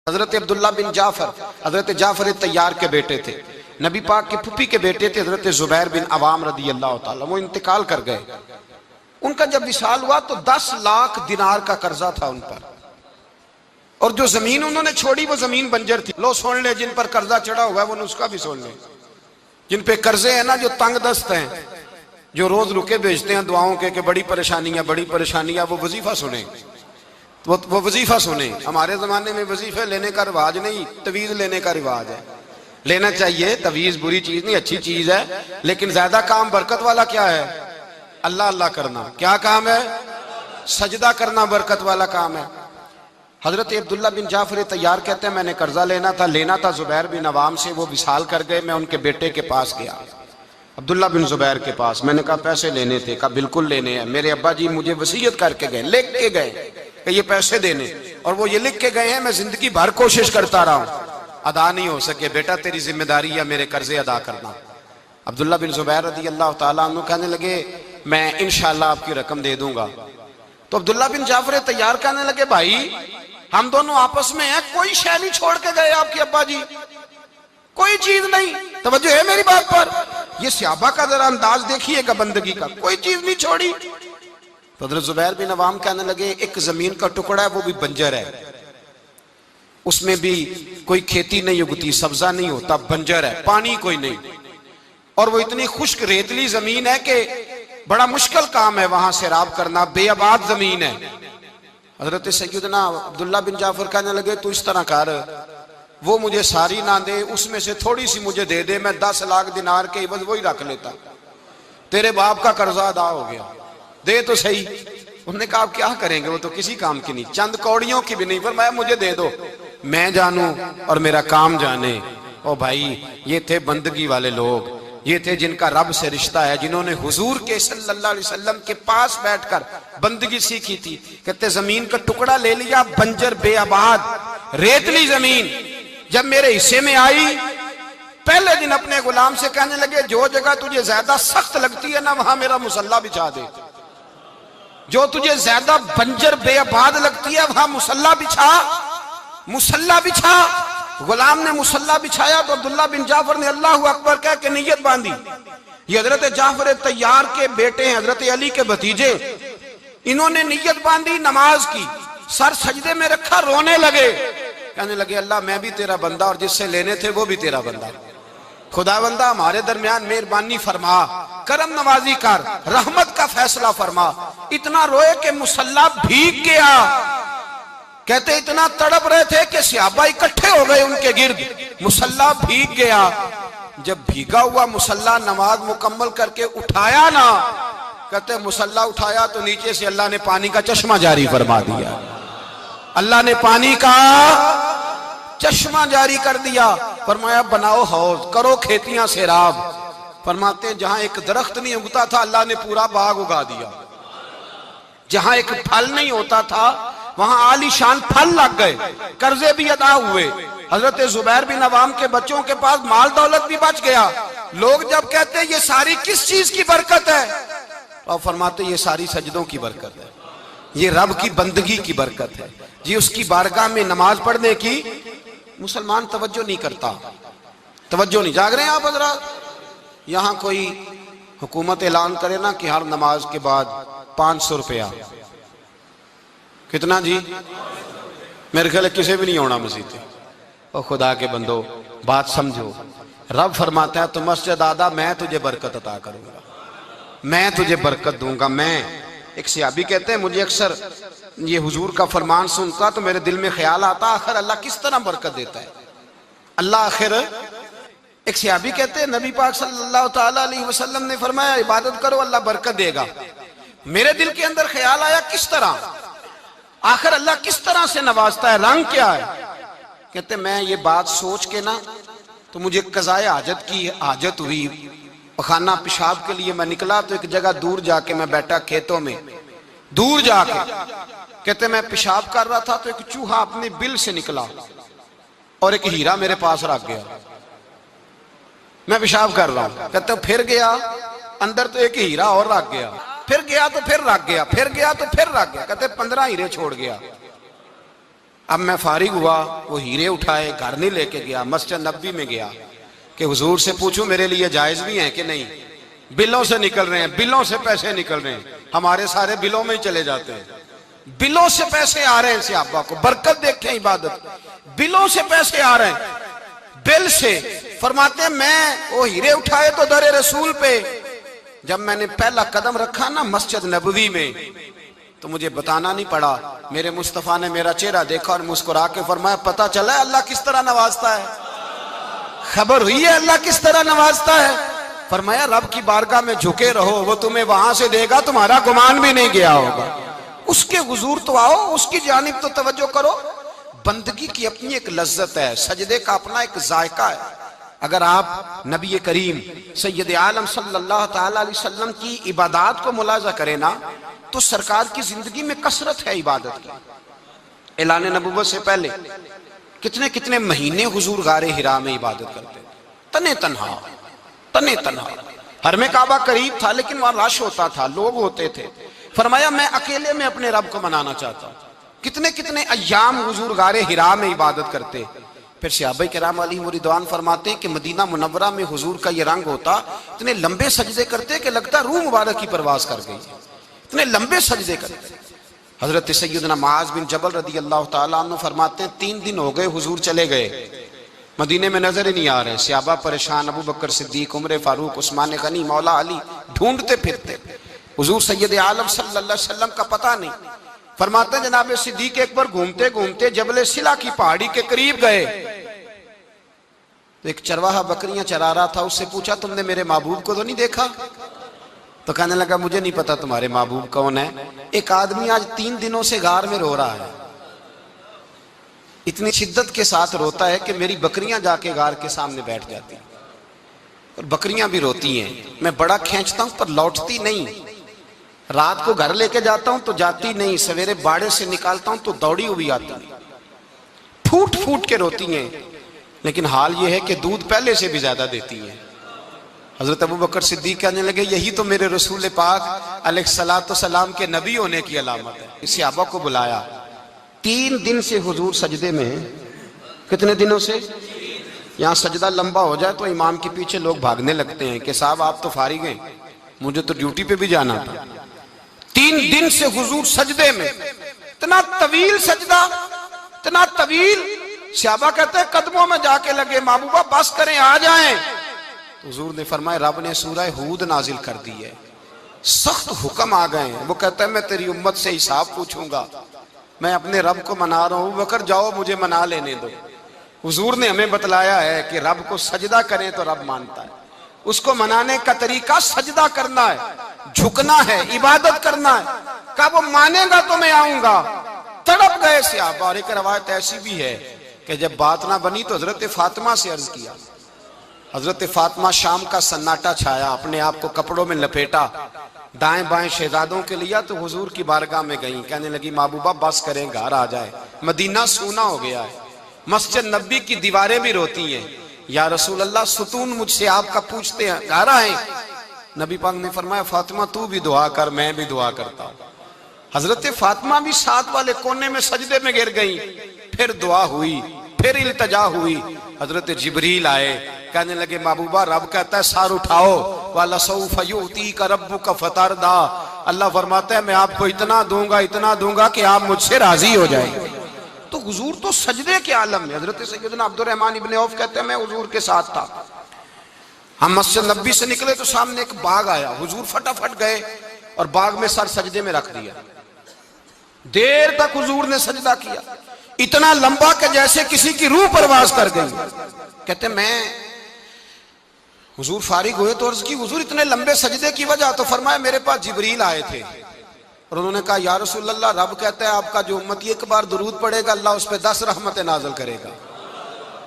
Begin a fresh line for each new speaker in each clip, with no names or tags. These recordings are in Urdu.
حضرت عبداللہ بن جعفر حضرت جعفر تیار کے بیٹے تھے، نبی پاک کی پھپھی کے بیٹے تھے حضرت زبیر بن عوام رضی اللہ تعالیٰ، وہ انتقال کر گئے۔ ان کا جب وصال ہوا تو 10 لاکھ دینار کا قرضہ تھا ان پر، اور جو زمین انہوں نے چھوڑی وہ زمین بنجر تھی۔ لو سن لے، جن پر قرضہ چڑھا ہوا ہے وہ نسخہ بھی سن لے، جن پہ قرضے ہیں نا، جو تنگ دست ہیں، جو روز رکے بھیجتے ہیں دعاؤں کے کہ بڑی پریشانیاں، وہ وظیفہ سنیں، وہ وظیفہ سنیں۔ ہمارے زمانے میں وظیفے لینے کا رواج نہیں، تویز لینے کا رواج ہے۔ لینا چاہیے، تویز بری چیز نہیں، اچھی چیز ہے، لیکن زیادہ کام برکت والا کیا ہے؟ اللہ اللہ کرنا۔ کیا کام ہے؟ سجدہ کرنا برکت والا کام ہے۔ حضرت عبداللہ بن جعفر تیار کہتے ہیں میں نے قرضہ لینا تھا زبیر بن عوام سے، وہ وصال کر گئے، میں ان کے بیٹے کے پاس گیا، عبداللہ بن زبیر کے پاس۔ میں نے کہا پیسے لینے تھے، کہا بالکل لینے ہیں، میرے ابا جی مجھے وصیت کر کے گئے، لکھ کے گئے کہ یہ پیسے دینے، اور وہ یہ لکھ کے گئے ہیں، میں زندگی بھر کوشش کرتا رہا ہوں، ادا نہیں ہو سکے، بیٹا تیری ذمہ داری ہے میرے قرضے ادا کرنا۔ عبداللہ بن زبیر رضی اللہ تعالیٰ عنہ کہنے لگے میں انشاءاللہ آپ کی رقم دے دوں گا۔ تو عبداللہ بن جعفر تیار کہنے لگے بھائی ہم دونوں آپس میں ہیں، کوئی شے نہیں چھوڑ کے گئے آپ کے ابا جی، کوئی چیز نہیں، توجہ ہے میری بات پر؟ یہ صحابہ کا ذرا انداز دیکھیے گا بندگی کا، کوئی چیز نہیں چھوڑی۔ تو حضرت زبیر بن عوام کہنے لگے ایک زمین کا ٹکڑا ہے وہ بھی بنجر ہے، اس میں بھی کوئی کھیتی نہیں اگتی، سبزہ نہیں ہوتا، بنجر ہے، پانی کوئی نہیں، اور وہ اتنی خشک ریتلی زمین ہے کہ بڑا مشکل کام ہے وہاں سیراب کرنا، بے آباد زمین ہے۔ حضرت سیدنا عبداللہ بن جعفر کہنے لگے تو اس طرح کر، وہ مجھے ساری نہ دے، اس میں سے تھوڑی سی مجھے دے دے، میں 10 لاکھ دینار کے عوض وہی رکھ لیتا، تیرے باپ کا قرضہ ادا ہو گیا، دے تو صحیح۔ انہوں نے کہا آپ کیا کریں گے، وہ تو کسی کام کی نہیں، چند کوڑیوں کی بھی نہیں، فرمایا مجھے دے دو، میں جانوں اور میرا کام جانے۔ او بھائی یہ تھے بندگی والے لوگ، یہ تھے جن کا رب سے رشتہ ہے، جنہوں نے حضور کے صلی اللہ علیہ وسلم کے پاس بیٹھ کر بندگی سیکھی تھی۔ کہتے زمین کا ٹکڑا لے لیا، بنجر بے آباد ریتلی زمین، جب میرے حصے میں آئی پہلے دن اپنے غلام سے کہنے لگے جو جگہ تجھے زیادہ سخت لگتی ہے نا وہاں میرا مصلی بچھا دے، جو تجھے زیادہ بنجر بے آباد لگتی ہے وہاں مصلی بچھا۔ غلام نے مصلی بچھایا تو عبداللہ بن جعفر نے اللہ اکبر کہہ کے نیت باندھی۔ یہ حضرت جعفر تیار کے بیٹے ہیں، حضرت علی کے بھتیجے، انہوں نے نیت باندھی نماز کی، سر سجدے میں رکھا، رونے لگے، کہنے لگے اللہ میں بھی تیرا بندہ اور جس سے لینے تھے وہ بھی تیرا بندہ، خدا بندہ ہمارے درمیان مہربانی فرما، کرم نوازی کر، رحمت کا فیصلہ فرما۔ اتنا روئے کہ مصلی بھیگ گیا۔ کہتے اتنا تڑپ رہے تھے کہ صحابہ اکٹھے ہو گئے ان کے گرد، مصلی بھیگ گیا۔ جب بھیگا ہوا مصلی نماز مکمل کر کے اٹھایا نا، کہتے مصلی اٹھایا تو نیچے سے اللہ نے پانی کا چشمہ جاری فرما دیا، اللہ نے پانی کا چشمہ جاری کر دیا۔ فرمایا بناؤ حوض، کرو کھیتیاں سیراب۔ فرماتے ہیں جہاں ایک درخت نہیں اگتا تھا اللہ نے پورا باغ اگا دیا، جہاں ایک پھل نہیں ہوتا تھا وہاں عالی شان پھل لگ گئے، قرضے بھی ادا ہوئے۔ حضرت زبیر بن عوام کے بچوں کے پاس مال دولت بھی بچ گیا۔ لوگ جب کہتے ہیں یہ ساری کس چیز کی برکت ہے، اور فرماتے یہ ساری سجدوں کی برکت ہے، یہ رب کی بندگی کی برکت ہے جی، اس کی بارگاہ میں نماز پڑھنے کی مسلمان توجہ نہیں کرتا، توجہ نہیں۔ جاگ رہے ہیں آپ حضرات؟ یہاں کوئی حکومت اعلان کرے نا کہ ہر نماز کے بعد 500 روپیہ، کتنا جی؟ میرے خیال ہے کسی بھی نہیں ہونا مسجد۔ او خدا کے بندو بات سمجھو، رب فرماتا ہے تو مسجد آدھا میں تجھے برکت عطا کروں گا، میں تجھے برکت دوں گا۔ میں ایک صحابی کہتے ہیں مجھے اکثر یہ حضور کا فرمان سنتا تو میرے دل میں خیال آتا آخر اللہ کس طرح برکت دیتا ہے اللہ آخر۔ ایک صحابی کہتے ہیں نبی پاک صلی اللہ تعالیٰ علیہ وسلم نے فرمایا عبادت کرو اللہ برکت دے گا۔ میرے دل کے اندر خیال آیا کس طرح، آخر اللہ کس طرح سے نوازتا ہے، رنگ کیا ہے؟ کہتے میں یہ بات سوچ کے نا تو مجھے قضائے حاجت کی حاجت ہوئی، خانہ پیشاب کے لیے میں نکلا تو ایک جگہ دور جا کے میں بیٹھا کھیتوں میں، دور جا کے کہتے میں پیشاب کر رہا تھا تو ایک چوہا اپنے بل سے نکلا اور ایک ہیرا میرے پاس رکھ گیا، میں پیشاب کر رہا ہوں، کہتے پھر گیا اندر تو ایک ہیرا اور رکھ گیا، پھر گیا تو پھر رکھ گیا، پھر گیا تو پھر رکھ گیا، کہتے 15 ہیرے چھوڑ گیا۔ اب میں فارغ ہوا، وہ ہیرے اٹھائے، گھر نہیں لے کے گیا، مسجد نبوی میں گیا کہ حضور سے پوچھوں میرے لیے جائز بھی ہیں کہ نہیں؟ بلوں سے نکل رہے ہیں، بلوں سے پیسے نکل رہے ہیں، ہمارے سارے بلوں میں ہی چلے جاتے ہیں، بلوں سے پیسے آ رہے ہیں صحابہ کو، برکت دیکھیں عبادت، بلوں سے پیسے آ رہے ہیں، بل سے۔ فرماتے ہیں میں وہ ہیرے اٹھائے تو در رسول پہ، جب میں نے پہلا قدم رکھا نا مسجد نبوی میں تو مجھے بتانا نہیں پڑا، میرے مصطفیٰ نے میرا چہرہ دیکھا اور مسکرا کے فرمایا پتہ چلا ہے اللہ کس طرح نوازتا ہے؟ خبر ہوئی ہے اللہ کس طرح نوازتا ہے؟ فرمایا رب کی بارگاہ میں جھکے رہو، وہ تمہیں وہاں سے دے گا تمہارا گمان بھی نہیں گیا ہوگا۔ اس کے حضور تو آؤ، اس کی جانب تو توجہ کرو۔ بندگی کی اپنی ایک لذت ہے، سجدے کا اپنا ایک ذائقہ ہے۔ اگر آپ نبی کریم سید عالم صلی اللہ تعالی علیہ وسلم کی عبادات کو ملاحظہ کریں نا تو سرکار کی زندگی میں کثرت ہے عبادت کی۔ اعلان نبوت سے پہلے کتنے کتنے مہینے حضور غار حرا میں عبادت کرتے تنے تنہا۔ حرم کعبہ قریب تھا لیکن وہاں رش ہوتا تھا، لوگ ہوتے تھے۔ فرمایا میں اکیلے میں اپنے رب کو منانا چاہتا ہوں۔ کتنے کتنے ایام حضور غار حرا میں عبادت کرتے۔ پھر صحابہ کرام علیہم رضوان فرماتے ہیں کہ مدینہ منورہ میں حضور کا یہ رنگ ہوتا، اتنے لمبے سجدے کرتے کہ لگتا روح مبارک کی پرواز کر گئی، اتنے لمبے سجدے کرتے۔ حضرت سیدنا معاذ بن جبل رضی اللہ تعالیٰ عنہ فرماتے ہیں 3 دن ہو گئے حضور چلے گئے، مدینے میں نظر ہی نہیں آ رہے۔ صحابہ پریشان، ابو بکر صدیق، عمر فاروق، عثمان غنی، مولا علی ڈھونڈتے پھرتے، حضور سید عالم صلی اللہ علیہ وسلم کا پتہ نہیں۔ فرماتے ہیں جناب صدیق اکبر گھومتے گھومتے جبل سلا کی پہاڑی کے قریب گئے تو ایک چرواہا بکریاں چرا رہا تھا، اس سے پوچھا تم نے میرے محبوب کو تو نہیں دیکھا؟ تو کہنے لگا مجھے نہیں پتا تمہارے محبوب کون ہے۔ ایک آدمی آج 3 دنوں سے غار میں رو رہا ہے، اتنی شدت کے ساتھ روتا ہے کہ میری بکریاں جا کے غار کے سامنے بیٹھ جاتی ہیں، اور بکریاں بھی روتی ہیں، میں بڑا کھینچتا ہوں پر لوٹتی نہیں، رات کو گھر لے کے جاتا ہوں تو جاتی نہیں، سویرے باڑے سے نکالتا ہوں تو دوڑی ہوئی آتی ہیں، پھوٹ پھوٹ کے روتی ہیں، لیکن حال یہ ہے کہ دودھ پہلے سے بھی زیادہ دیتی ہیں۔ حضرت ابو بکر صدیق کہنے لگے یہی تو میرے رسول پاک علیہ السلام کے نبی ہونے کی علامت ہے۔ اس صحابہ کو بلایا، 3 دن سے حضور سجدے میں ہیں۔ کتنے دنوں سے؟ یہاں سجدہ لمبا ہو جائے تو امام کے پیچھے لوگ بھاگنے لگتے ہیں کہ صاحب آپ تو فارغ ہیں، مجھے تو ڈیوٹی پہ بھی جانا تھا۔ 3 دن سے حضور سجدے میں، اتنا طویل سجدہ، اتنا طویل۔ صحابہ کہتے ہیں قدموں میں جا کے لگے، محبوبہ بس کریں آ جائیں۔ حضور نے فرمایا رب نے سورہ ہود نازل کر دی ہے، سخت حکم آ گئے ہیں۔ وہ کہتا ہے میں تیری امت سے حساب پوچھوں گا، میں اپنے رب کو منا رہا ہوں، بکر جاؤ مجھے منا لینے دو۔ حضور نے ہمیں بتلایا ہے کہ رب کو سجدہ کریں تو رب مانتا ہے، اس کو منانے کا طریقہ سجدہ کرنا ہے، جھکنا ہے، عبادت کرنا ہے۔ کہا وہ مانے گا تو میں آؤں گا۔ تڑپ گئے صحابہ۔ اور ایک روایت ایسی بھی ہے کہ جب بات نہ بنی تو حضرت فاطمہ سے عرض کیا۔ حضرت فاطمہ شام کا سناٹا چھایا، اپنے آپ کو کپڑوں میں لپیٹا، دائیں بائیں شہزادوں کے لیا تو حضور کی بارگاہ میں گئیں، کہنے لگی محبوبہ بس کریں گھر آ جائے، مدینہ سونا ہو گیا ہے، مسجد نبی کی دیواریں بھی روتی ہیں، یا رسول اللہ ستون مجھ سے آپ کا پوچھتے ہیں گھر آئیں۔ نبی پاک نے فرمایا فاطمہ تو بھی دعا کر، میں بھی دعا کرتا ہوں۔ حضرت فاطمہ بھی ساتھ والے کونے میں سجدے میں گر گئیں، پھر دعا ہوئی، پھر التجا ہوئی۔ حضرت جبریل آئے، کہنے لگے محبوبہ رب کہتا ہے سار اٹھاؤ، وَلَسَوْفَ يُؤْتِيكَ رَبُّكَ فَتَرْضَىٰ۔ اللہ فرماتا ہے میں آپ کو اتنا دوں گا کہ آپ مجھ سے راضی ہو جائیں۔ تو حضور تو سجدے کے عالم میں۔ حضرت سیدنا عبد الرحمن ابن عوف کہتے ہیں میں حضور کے ساتھ تھا، ہم مسجد نبی سے نکلے تو سامنے ایک باغ آیا، حضور فٹافٹ گئے اور باغ میں سر سجدے میں رکھ دیا۔ دیر تک حضور نے سجدہ کیا، اتنا لمبا کہ جیسے کسی کی روح پرواز کر گئی۔ کہتے میں حضور فارغ ہوئے تو عرض کی حضور اتنے لمبے سجدے کی وجہ؟ تو فرمایا میرے پاس جبریل آئے تھے اور انہوں نے کہا یا رسول اللہ رب کہتا ہے آپ کا جو امتی ایک بار درود پڑھے گا اللہ اس پہ 10 رحمتیں نازل کرے گا،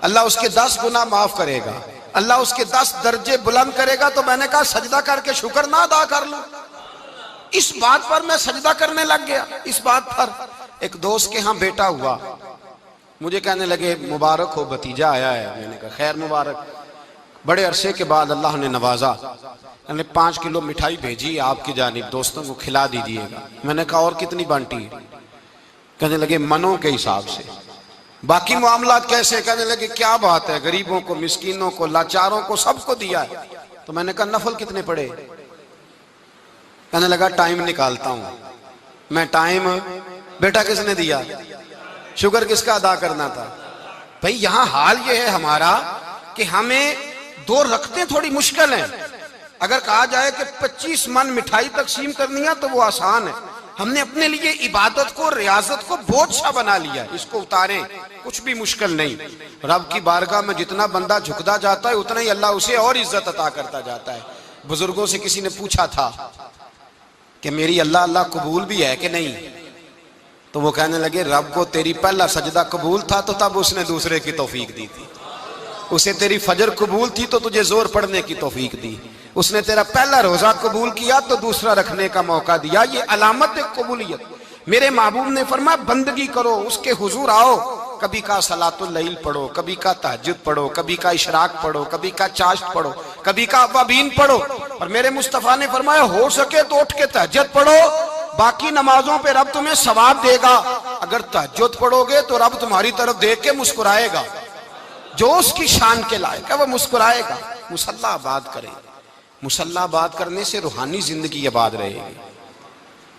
اللہ اس کے 10 گناہ معاف کرے گا، اللہ اس کے 10 درجے بلند کرے گا۔ تو میں نے کہا سجدہ کر کے شکر نہ ادا کر لوں؟ اس بات پر میں سجدہ کرنے لگ گیا۔ اس بات پر ایک دوست کے ہاں بیٹا ہوا، مجھے کہنے لگے مبارک ہو بھتیجا آیا ہے۔ میں نے کہا خیر مبارک۔ بڑے عرصے کے بعد اللہ نے نوازا، میں نے 5 کلو مٹھائی بھیجی آپ کی جانب، دوستوں کو کھلا دیجیے گا۔ میں نے کہا اور کتنی بانٹی ہے؟ کہنے لگے منوں کے حساب سے۔ باقی معاملات کیسے؟ کہنے لگے کیا بات ہے، غریبوں کو، مسکینوں کو، لاچاروں کو، سب کو دیا ہے۔ تو میں نے کہا نفل کتنے پڑھے؟ کہنے لگا ٹائم نکالتا ہوں میں۔ ٹائم بیٹا کس نے دیا؟ شکر کس کا ادا کرنا تھا؟ بھئی یہاں حال یہ ہے ہمارا کہ ہمیں دو رکھتے تھوڑی مشکل ہیں۔ اگر کہا جائے کہ 25 من مٹھائی تقسیم کرنی ہے تو وہ آسان ہے۔ ہم نے اپنے لیے عبادت کو، ریاضت کو بہت سا بنا لیا، اس کو اتاریں، کچھ بھی مشکل نہیں۔ رب کی بارگاہ میں جتنا بندہ جھکتا جاتا ہے اتنا ہی اللہ اسے اور عزت عطا کرتا جاتا ہے۔ بزرگوں سے کسی نے پوچھا تھا کہ میری اللہ قبول بھی ہے کہ نہیں؟ تو وہ کہنے لگے رب کو تیری پہلا سجدہ قبول تھا تو تب اس نے دوسرے کی توفیق دی تھی، اسے تیری فجر قبول تھی تو تجھے زور پڑھنے کی توفیق دی، اس نے تیرا پہلا روزہ قبول کیا تو دوسرا رکھنے کا موقع دیا۔ یہ علامت قبولیت۔ میرے محبوب نے فرمایا بندگی کرو، اس کے حضور آؤ، کبھی کا صلاۃ اللیل پڑھو، کبھی کا تہجد پڑھو، کبھی کا اشراق پڑھو، کبھی کا چاشت پڑھو، کبھی کا اوابین پڑھو۔ اور میرے مصطفیٰ نے فرمایا ہو سکے تو اٹھ کے تہجد پڑھو، باقی نمازوں پہ رب تمہیں ثواب دے گا۔ اگر تہجد پڑھو گے تو رب تمہاری طرف دیکھ کے مسکرائے گا، جو اس کی شان کے لائق ہے وہ مسکرائے گا۔ مصلی آباد کرے، مصلی آباد کرنے سے روحانی زندگی آباد رہے گی،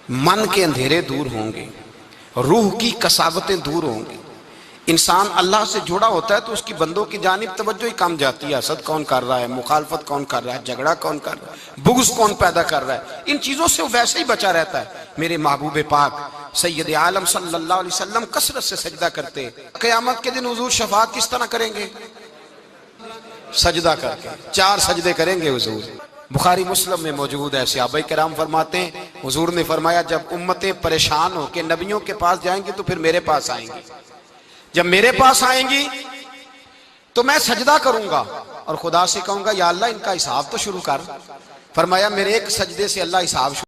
من کے اندھیرے دور ہوں گے، روح کی کساوتیں دور ہوں گی۔ انسان اللہ سے جڑا ہوتا ہے تو اس کی بندوں کی جانب توجہ ہی کم جاتی ہے۔ حسد کون کر رہا ہے، مخالفت کون کر رہا ہے، جھگڑا کون کر رہا ہے، بغض کون پیدا کر رہا ہے، ان چیزوں سے وہ ویسے ہی بچا رہتا ہے۔ میرے محبوب پاک سید عالم صلی اللہ علیہ وسلم کثرت سے سجدہ کرتے۔ قیامت کے دن حضور شفاعت کس طرح کریں گے؟ سجدہ کر کے 4 سجدے کریں گے حضور۔ بخاری مسلم میں موجود ہے، صحابہ کرام فرماتے ہیں حضور نے فرمایا جب امتیں پریشان ہو کے نبیوں کے پاس جائیں گی تو پھر میرے پاس آئیں گی، جب میرے پاس آئیں گی تو میں سجدہ کروں گا اور خدا سے کہوں گا یا اللہ ان کا حساب تو شروع کر۔ فرمایا میرے ایک سجدے سے اللہ حساب شروع